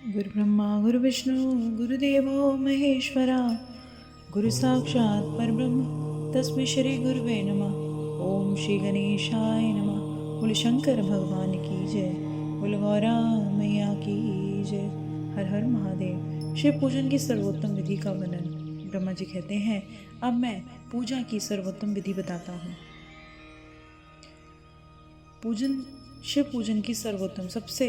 गुरुब्रह्मा गुरुविष्णु गुरुदेवो महेश्वरा गुरु साक्षात् परब्रह्म तस्मै श्री गुरुवे नमः। ओम श्री गणेशाय नमः। बोले शंकर भगवान की जय, बोले गौरा मैया की जय। हर हर महादेव। शिव पूजन की सर्वोत्तम विधि का वर्णन। ब्रह्मा जी कहते हैं, अब मैं पूजा की सर्वोत्तम विधि बताता हूँ। शिव पूजन की सर्वोत्तम सबसे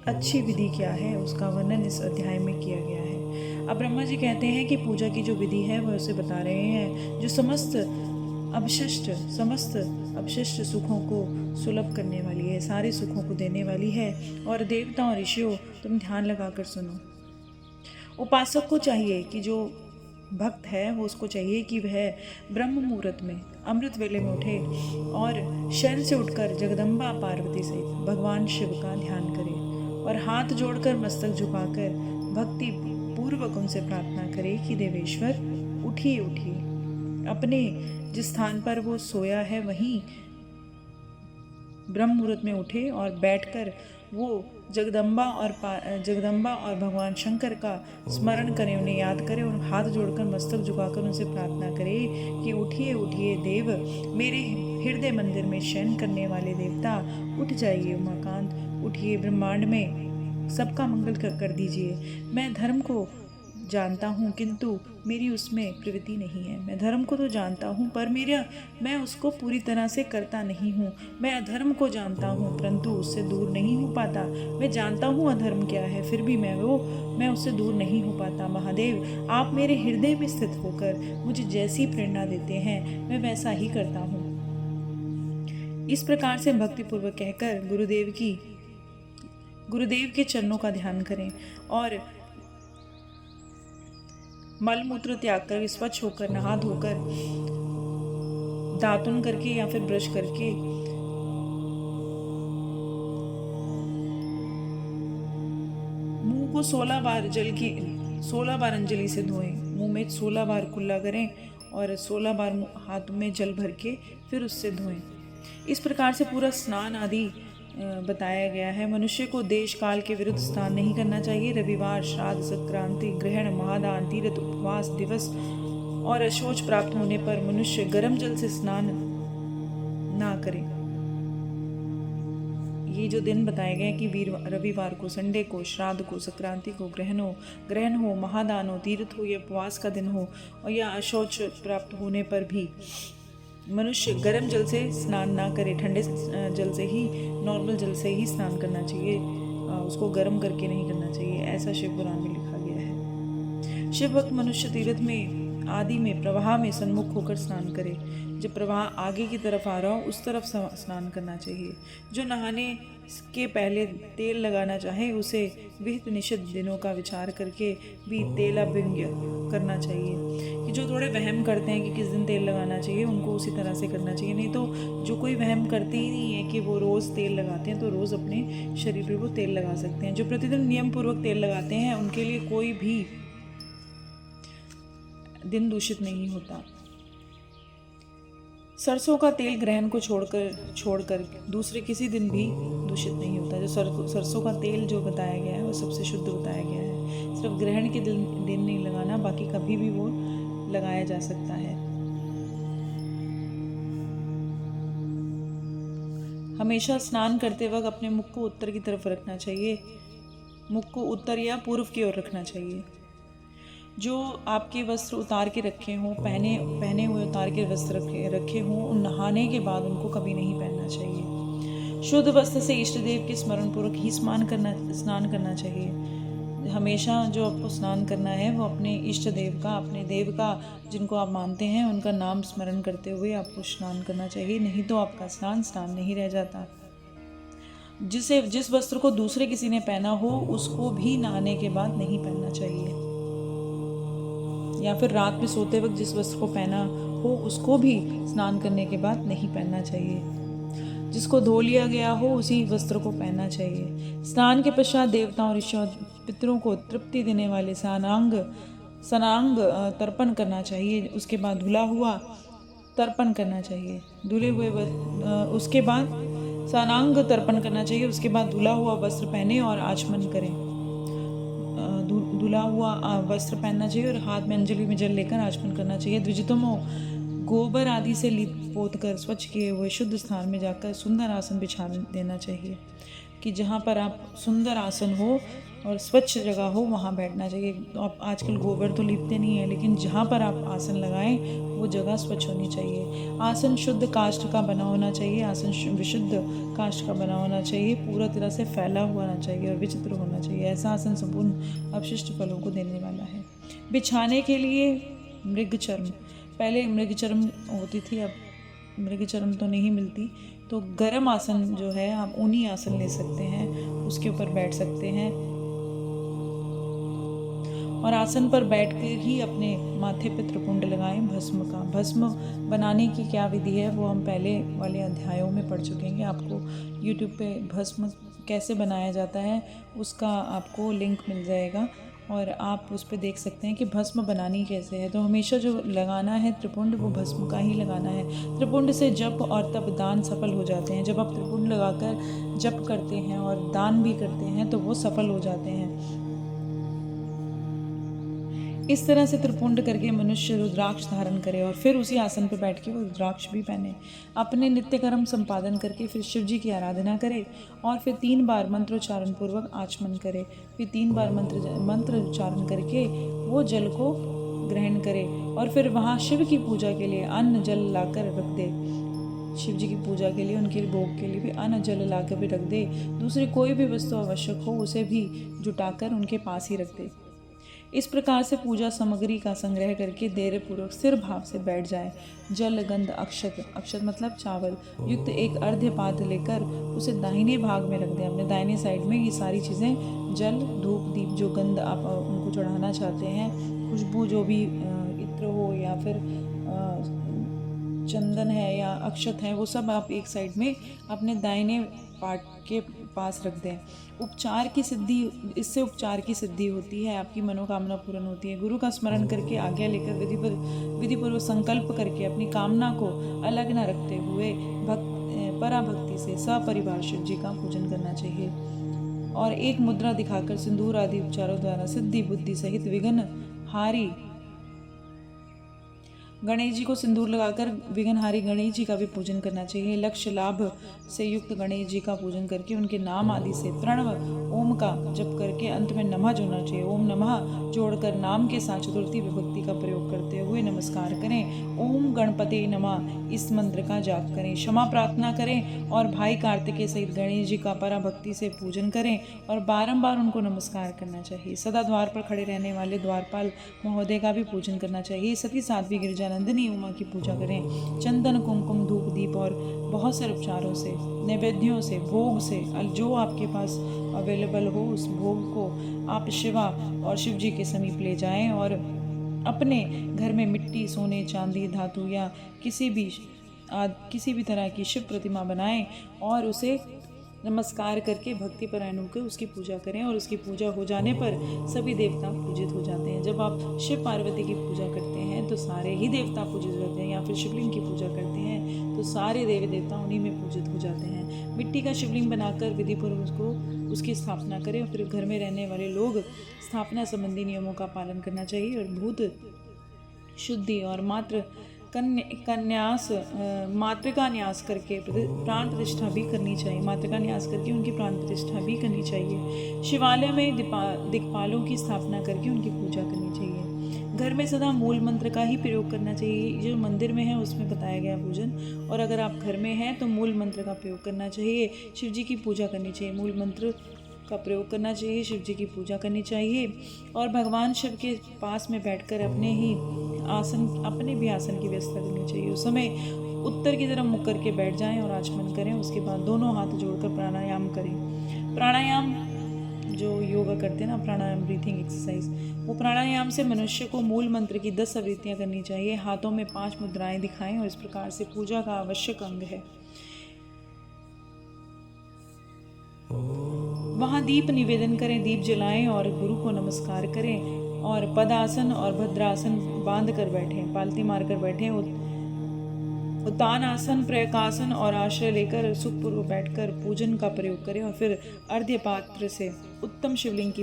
अच्छी विधि क्या है, उसका वर्णन इस अध्याय में किया गया है। अब ब्रह्मा जी कहते हैं कि पूजा की जो विधि है वह उसे बता रहे हैं जो समस्त अवशिष्ट सुखों को सुलभ करने वाली है, सारे सुखों को देने वाली है। और देवताओं ऋषियों, तुम ध्यान लगाकर सुनो। उपासक को चाहिए कि जो भक्त है वो उसको चाहिए कि वह ब्रह्म मुहूर्त में अमृत वेले में उठे और शयन से उठकर जगदम्बा पार्वती सहित भगवान शिव का ध्यान करे और हाथ जोड़कर मस्तक झुकाकर भक्ति पूर्वक उनसे प्रार्थना करे कि देवेश्वर उठिए उठिए। अपने जिस स्थान पर वो सोया है वहीं ब्रह्म मुहूर्त में उठे और बैठकर वो जगदम्बा और भगवान शंकर का स्मरण करें, उन्हें याद करें और हाथ जोड़कर मस्तक झुकाकर उनसे प्रार्थना करें कि उठिए उठिए देव, मेरे हृदय मंदिर में शयन करने वाले देवता उठ जाइए। उमाकांत उठिए, ब्रह्मांड में सबका मंगल कर दीजिए। मैं धर्म को जानता हूँ किंतु मेरी उसमें प्रवृत्ति नहीं है। मैं धर्म को तो जानता हूँ पर मैं उसको पूरी तरह से करता नहीं हूँ। मैं अधर्म को जानता हूँ परंतु उससे दूर नहीं हो पाता। मैं जानता हूँ अधर्म क्या है, फिर भी मैं उससे दूर नहीं हो पाता। महादेव, आप मेरे हृदय में स्थित होकर मुझे जैसी प्रेरणा देते हैं मैं वैसा ही करता हूँ। इस प्रकार से भक्तिपूर्वक कहकर गुरुदेव के चरणों का ध्यान करें और मल मूत्र त्याग कर स्वच्छ होकर नहा धोकर दातुन करके या फिर ब्रश करके मुंह को 16 बार अंजलि से धोएं। मुंह में 16 बार कुल्ला करें और 16 बार हाथ में जल भर के फिर उससे धोएं। इस प्रकार से पूरा स्नान आदि बताया गया है। मनुष्य को देश काल के विरुद्ध स्नान नहीं करना चाहिए। रविवार, श्राद्ध, संक्रांति, ग्रहण, महादान, तीर्थ, उपवास दिवस और अशौच प्राप्त होने पर मनुष्य गर्म जल से स्नान ना करे। ये जो दिन बताए गए कि रविवार को, संडे को, श्राद्ध को, संक्रांति को, ग्रहण हो, महादान हो, तीर्थ हो या उपवास का दिन हो और या अशौच प्राप्त होने पर भी मनुष्य गर्म जल से स्नान ना करे। ठंडे जल से ही, नॉर्मल जल से ही स्नान करना चाहिए, उसको गर्म करके नहीं करना चाहिए। ऐसा शिव पुराण में लिखा गया है। शिव भक्त मनुष्य तीर्थ में आदि में प्रवाह में सन्मुख होकर स्नान करे। जब प्रवाह आगे की तरफ आ रहा हो उस तरफ स्नान करना चाहिए। जो नहाने के पहले तेल लगाना चाहे उसे विहित निषिद्ध दिनों का विचार करके भी तेलाभ्यंग करना चाहिए। कि जो थोड़े वहम करते हैं कि किस दिन तेल लगाना चाहिए, उनको उसी तरह से करना चाहिए। नहीं तो जो कोई वहम करते ही नहीं है कि वो रोज़ तेल लगाते हैं तो रोज़ अपने शरीर पर वो तेल लगा सकते हैं। जो प्रतिदिन नियम पूर्वक तेल लगाते हैं उनके लिए कोई भी दिन दूषित नहीं होता। सरसों का तेल ग्रहण को छोड़कर दूसरे किसी दिन भी दूषित नहीं होता। जो सरसों का तेल जो बताया गया है वो सबसे शुद्ध बताया गया है। सिर्फ ग्रहण के दिन नहीं लगाना, बाकी कभी भी वो लगाया जा सकता है। हमेशा स्नान करते वक्त अपने मुख को उत्तर की तरफ रखना चाहिए। मुख को उत्तर या पूर्व की ओर रखना चाहिए। जो आपके वस्त्र उतार के रखे हों, पहने हुए उतार के वस्त्र रखे हों, नहाने के बाद उनको कभी नहीं पहनना चाहिए। शुद्ध वस्त्र से इष्ट देव के स्मरण पूर्वक ही स्नान करना चाहिए। हमेशा जो आपको स्नान करना है वो अपने इष्ट देव का, अपने देव का जिनको आप मानते हैं उनका नाम स्मरण करते हुए आपको स्नान करना चाहिए। नहीं तो आपका स्नान नहीं रह जाता। जिस वस्त्र को दूसरे किसी ने पहना हो उसको भी नहाने के बाद नहीं पहनना चाहिए। या फिर रात में सोते वक्त जिस वस्त्र को पहना हो उसको भी स्नान करने के बाद नहीं पहनना चाहिए। जिसको धो लिया गया हो उसी वस्त्र को पहनना चाहिए। स्नान के पश्चात देवताओं, ऋषियों, पितरों को तृप्ति देने वाले सनांग तर्पण करना चाहिए। उसके बाद धुला हुआ तर्पण करना चाहिए। उसके बाद सानांग तर्पण करना चाहिए। उसके बाद धुला हुआ वस्त्र पहने और आचमन करें। धुला हुआ वस्त्र पहनना चाहिए और हाथ में अंजलि में जल लेकर आचमन करना चाहिए। द्विजतमो गोबर आदि से लीप पोत कर स्वच्छ किए हुए शुद्ध स्थान में जाकर सुंदर आसन बिछा देना चाहिए, कि जहाँ पर आप सुंदर आसन हो और स्वच्छ जगह हो वहाँ बैठना चाहिए। तो आप आजकल गोबर तो लीपते नहीं है, लेकिन जहाँ पर आप आसन लगाएं वो जगह स्वच्छ होनी चाहिए। आसन शुद्ध काष्ठ का बना होना चाहिए। आसन विशुद्ध काष्ठ का बना होना चाहिए, पूरा तरह से फैला हुआ होना चाहिए और विचित्र होना चाहिए। ऐसा आसन संपूर्ण अवशिष्ट फलों को देने वाला है। बिछाने के लिए मृग चर्म, पहले मृग चर्म होती थी, अब मृग चर्म तो नहीं मिलती, तो गर्म आसन जो है आप ऊनी आसन ले सकते हैं, उसके ऊपर बैठ सकते हैं और आसन पर बैठकर ही अपने माथे पे त्रिपुंड लगाएं भस्म का। भस्म बनाने की क्या विधि है वो हम पहले वाले अध्यायों में पढ़ चुके हैं। आपको यूट्यूब पे भस्म कैसे बनाया जाता है उसका आपको लिंक मिल जाएगा और आप उस पर देख सकते हैं कि भस्म बनानी कैसे है। तो हमेशा जो लगाना है त्रिपुंड वो भस्म का ही लगाना है। त्रिपुंड से जप और तप दान सफल हो जाते हैं। जब आप त्रिपुंड लगाकर जप करते हैं और दान भी करते हैं तो वो सफल हो जाते हैं। इस तरह से त्रिपुंड करके मनुष्य रुद्राक्ष धारण करे और फिर उसी आसन पर बैठ के वो रुद्राक्ष भी पहने। अपने नित्य कर्म संपादन करके फिर शिव जी की आराधना करे और फिर 3 बार मंत्रोच्चारण पूर्वक आचमन करे। फिर 3 बार मंत्र उच्चारण करके वो जल को ग्रहण करे और फिर वहाँ शिव की पूजा के लिए अन्न जल लाकर रख दे। शिव जी की पूजा के लिए, उनके भोग के लिए भी अन्न जल लाकर भी रख दे। दूसरी कोई भी वस्तु आवश्यक हो उसे भी जुटाकर उनके पास ही रख दे। इस प्रकार से पूजा सामग्री का संग्रह करके धैर्य पूर्वक स्थिर भाव से बैठ जाए। जल गंध अक्षत, अक्षत मतलब चावल युक्त एक अर्ध्य पात्र लेकर उसे दाहिने भाग में रख दें। अपने दाहिने साइड में ये सारी चीज़ें जल, धूप, दीप, जो गंध आप उनको चढ़ाना चाहते हैं, खुशबू जो भी इत्र हो या फिर चंदन है या अक्षत है, वो सब आप एक साइड में अपने दाहिने पार्ट के पास रख दें। उपचार की सिद्धि, इससे उपचार की सिद्धि होती है, आपकी मनोकामना पूर्ण होती है। गुरु का स्मरण करके आज्ञा लेकर विधिपूर्वक संकल्प करके अपनी कामना को अलग न रखते हुए पराभक्ति से सपरिवार शिव जी का पूजन करना चाहिए और एक मुद्रा दिखाकर सिंदूर आदि उपचारों द्वारा सिद्धि बुद्धि सहित विघ्न हारी गणेश जी को सिंदूर लगाकर विघ्नहारी गणेश जी का भी पूजन करना चाहिए। लक्ष्य लाभ से युक्त गणेश जी का पूजन करके उनके नाम आदि से प्रणव ओम का जप करके अंत में नमः जोड़ना चाहिए। ओम नमः जोड़कर नाम के साथ चतुर्थी विभक्ति का प्रयोग करते हुए नमस्कार करें। ओम गणपते नमः इस मंत्र का जाप करें, क्षमा प्रार्थना करें और भाई कार्तिकेय सहित गणेश जी का पराभक्ति से पूजन करें और बारंबार उनको नमस्कार करना चाहिए। सदा द्वार पर खड़े रहने वाले द्वारपाल महोदय का भी पूजन करना चाहिए। सती साध्वी गिरिजा नंदिनी उमा की पूजा करें। चंदन कुमकुम धूप दीप और बहुत सारे उपचारों से, नैवेद्यों से, भोग से, जो आपके पास अवेलेबल हो उस भोग को आप शिवा और शिव जी के समीप ले जाएं और अपने घर में मिट्टी, सोने, चांदी, धातु या किसी भी तरह की शिव प्रतिमा बनाएं और उसे नमस्कार करके भक्ति परायण होकर उसकी पूजा करें और उसकी पूजा हो जाने पर सभी देवता पूजित हो जाते हैं। जब आप शिव पार्वती की पूजा करते हैं तो सारे ही देवता पूजित होते हैं, या फिर शिवलिंग की पूजा करते हैं तो सारे देवी देवता उन्हीं में पूजित हो जाते हैं। मिट्टी का शिवलिंग बनाकर विधिपूर्वक उसको उसकी स्थापना करें और फिर घर में रहने वाले लोग स्थापना संबंधी नियमों का पालन करना चाहिए और भूत शुद्धि और मातृका न्यास करके प्राण प्रतिष्ठा भी करनी चाहिए। मातृका न्यास करके उनकी प्राण प्रतिष्ठा भी करनी चाहिए। शिवालय में दिक्पालों की स्थापना करके उनकी पूजा करनी चाहिए। घर में सदा मूल मंत्र का ही प्रयोग करना चाहिए। जो मंदिर में है उसमें बताया गया पूजन, और अगर आप घर में हैं तो मूल मंत्र का प्रयोग करना चाहिए। शिव जी की पूजा करनी चाहिए, मूल मंत्र का प्रयोग करना चाहिए, शिव जी की पूजा करनी चाहिए और भगवान शिव के पास में बैठकर अपने भी आसन की व्यवस्था करनी चाहिए। उस समय उत्तर की तरफ मुख करके बैठ जाएं और आचमन करें। उसके बाद दोनों हाथ जोड़कर प्राणायाम करें। प्राणायाम जो योगा करते हैं ना, प्राणायाम ब्रीथिंग एक्सरसाइज, वो प्राणायाम से मनुष्य को मूल मंत्र की 10 आवृत्तियाँ करनी चाहिए। हाथों में 5 मुद्राएं दिखाएं और इस प्रकार से पूजा का आवश्यक अंग है। वहाँ दीप निवेदन करें, दीप जलाएं और गुरु को नमस्कार करें और पदासन और भद्रासन बांध कर बैठें, पालती मारकर बैठें। उत्तान आसन, प्रयकासन और आश्रय लेकर सुखपूर्वक बैठकर पूजन का प्रयोग करें और फिर अर्ध्य पात्र से उत्तम शिवलिंग की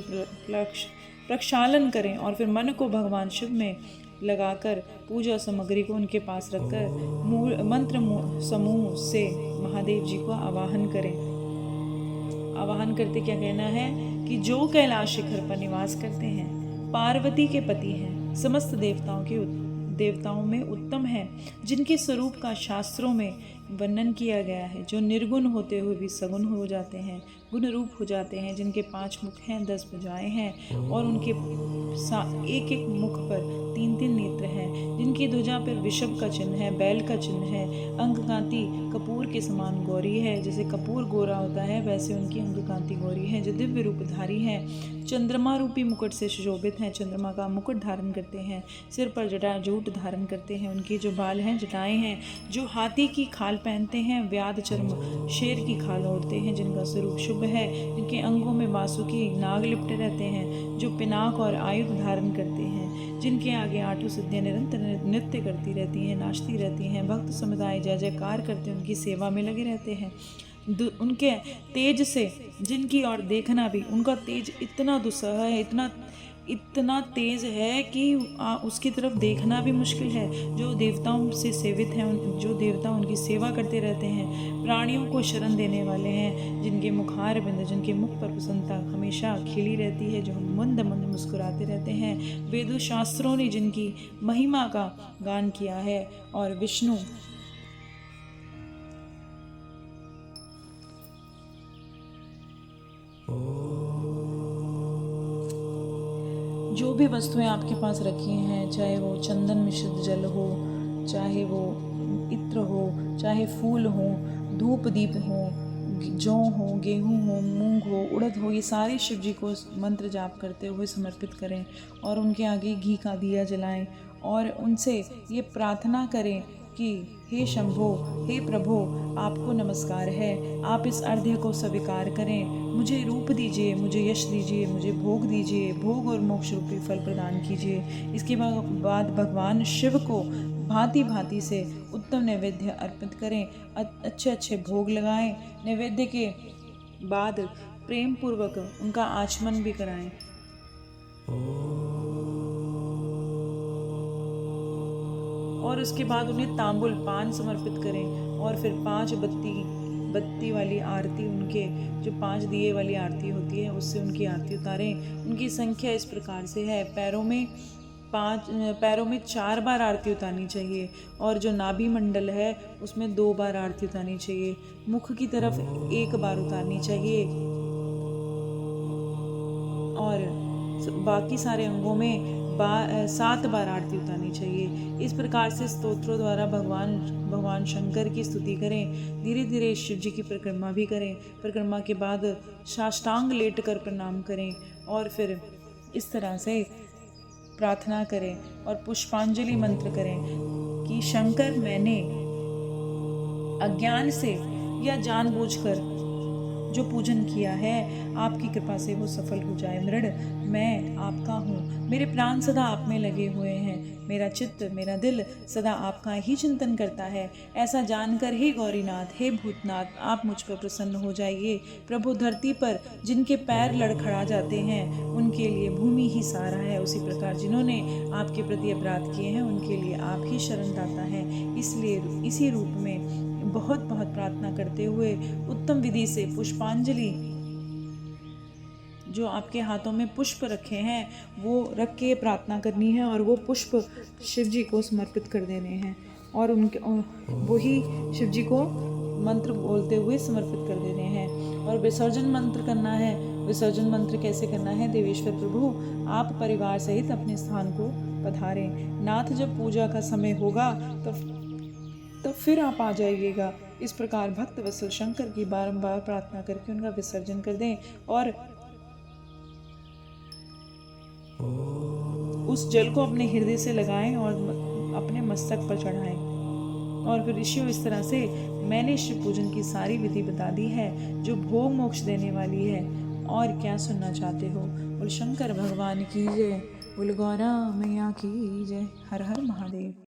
प्रक्षालन करें और फिर मन को भगवान शिव में लगाकर पूजा सामग्री को उनके पास रखकर मंत्र समूह से महादेव जी को आवाहन करें। आवाहन करते क्या कहना है कि जो कैलाश शिखर पर निवास करते हैं, पार्वती के पति हैं, समस्त देवताओं में उत्तम हैं, जिनके स्वरूप का शास्त्रों में वर्णन किया गया है, जो निर्गुण होते हुए भी सगुण हो जाते हैं, गुण रूप हो जाते हैं, जिनके 5 मुख हैं, 10 भुजाएं हैं और उनके एक एक मुख पर 3-3 नेत्र हैं, जिनकी ध्वजा पर विषभ का चिन्ह है, बैल का चिन्ह है, अंगकांति कपूर के समान गौरी है। जैसे कपूर गोरा होता है वैसे उनकी अंगकांति गौरी है, जो दिव्य रूपधारी है, चंद्रमा रूपी मुकुट से सुशोभित हैं, चंद्रमा का मुकुट धारण करते हैं, सिर पर जटाजूट धारण करते हैं, उनके जो बाल हैं जटाएं हैं, जो हाथी की खाल पहनते हैं, व्याध चर्म शेर की खाल ओढ़ते हैं, जिनका स्वरूप शुभ है, जिनके अंगों में वासुकी नाग लिपटे रहते हैं, जो पिनाक और आयुध धारण करते हैं, जिनके आगे 8 सिद्धियां निरंतर नृत्य करती रहती हैं, नाचती रहती हैं, भक्त समुदाय जय जयकार करते उनकी सेवा में लगे रहते हैं। उनके तेज से जिनकी ओर देखना भी, उनका तेज इतना दुस्सह है, इतना तेज है कि उसकी तरफ देखना भी मुश्किल है। जो देवताओं से सेवित हैं, जो देवता उनकी सेवा करते रहते हैं, प्राणियों को शरण देने वाले हैं, जिनके मुखार बिंद, जिनके मुख पर प्रसन्नता हमेशा खिली रहती है, जो मंद मंद मुस्कुराते रहते हैं, वेदों शास्त्रों ने जिनकी महिमा का गान किया है, और विष्णु जो भी वस्तुएं आपके पास रखी हैं, चाहे वो चंदन मिश्रित जल हो, चाहे वो इत्र हो, चाहे फूल हो, धूप दीप हो, जौ हो, गेहूं हो, मूंग हो, उड़द हो, ये सारे शिव जी को मंत्र जाप करते हुए समर्पित करें और उनके आगे घी का दिया जलाएं और उनसे ये प्रार्थना करें कि हे शंभो, हे प्रभो, आपको नमस्कार है, आप इस अर्घ्य को स्वीकार करें, मुझे रूप दीजिए, मुझे यश दीजिए, मुझे भोग दीजिए, भोग और मोक्ष रूपी फल प्रदान कीजिए। इसके बाद भगवान शिव को भांति भांति से उत्तम नैवेद्य अर्पित करें, अच्छे अच्छे भोग लगाएं। नैवेद्य के बाद प्रेम पूर्वक उनका आचमन भी कराएं। और उसके बाद उन्हें तांबुल पान समर्पित करें और फिर 5 बत्ती वाली आरती, उनके जो 5 दिए वाली आरती होती है उससे उनकी आरती उतारें। उनकी संख्या इस प्रकार से है, पैरों में 4 बार आरती उतारनी चाहिए और जो नाभि मंडल है उसमें 2 बार आरती उतारनी चाहिए, मुख की तरफ 1 बार उतारनी चाहिए और बाकी सारे अंगों में 7 बार आरती उतारनी चाहिए। इस प्रकार से स्तोत्रों द्वारा भगवान शंकर की स्तुति करें। धीरे धीरे शिव जी की परिक्रमा भी करें। परिक्रमा के बाद साष्टांग लेट कर प्रणाम करें और फिर इस तरह से प्रार्थना करें और पुष्पांजलि मंत्र करें कि शंकर, मैंने अज्ञान से या जानबूझकर जो पूजन किया है, आपकी कृपा से वो सफल हो जाए। मृड मैं आपका हूँ, मेरे प्राण सदा आप में लगे हुए हैं, मेरा चित्त, मेरा दिल सदा आपका ही चिंतन करता है। ऐसा जानकर हे गौरीनाथ, हे भूतनाथ, आप मुझ पर प्रसन्न हो जाइए। प्रभु, धरती पर जिनके पैर लड़खड़ा जाते हैं उनके लिए भूमि ही सहारा है, उसी प्रकार जिन्होंने आपके प्रति अपराध किए हैं उनके लिए आप ही शरणदाता हैं। इसलिए इसी रूप में बहुत बहुत प्रार्थना करते हुए उत्तम विधि से पुष्पांजलि, जो आपके हाथों में पुष्प रखे हैं वो रख के प्रार्थना करनी है और वो पुष्प शिव जी को समर्पित कर देने हैं और उनके वही शिव जी को मंत्र बोलते हुए समर्पित कर देने हैं। और विसर्जन मंत्र करना है। विसर्जन मंत्र कैसे करना है? देवेश्वर प्रभु, आप परिवार सहित अपने स्थान को पधारें। नाथ, जब पूजा का समय होगा तब फिर आप आ जाइएगा। इस प्रकार भक्त वत्सल शंकर की बारंबार प्रार्थना करके उनका विसर्जन कर दें और उस जल को अपने हृदय से लगाएं और अपने मस्तक पर चढ़ाएं। और फिर ऋषियों, इस तरह से मैंने शिव पूजन की सारी विधि बता दी है जो भोग मोक्ष देने वाली है। और क्या सुनना चाहते हो? बोल शंकर भगवान की जय, बोल गौरा मैया की जय। हर हर महादेव।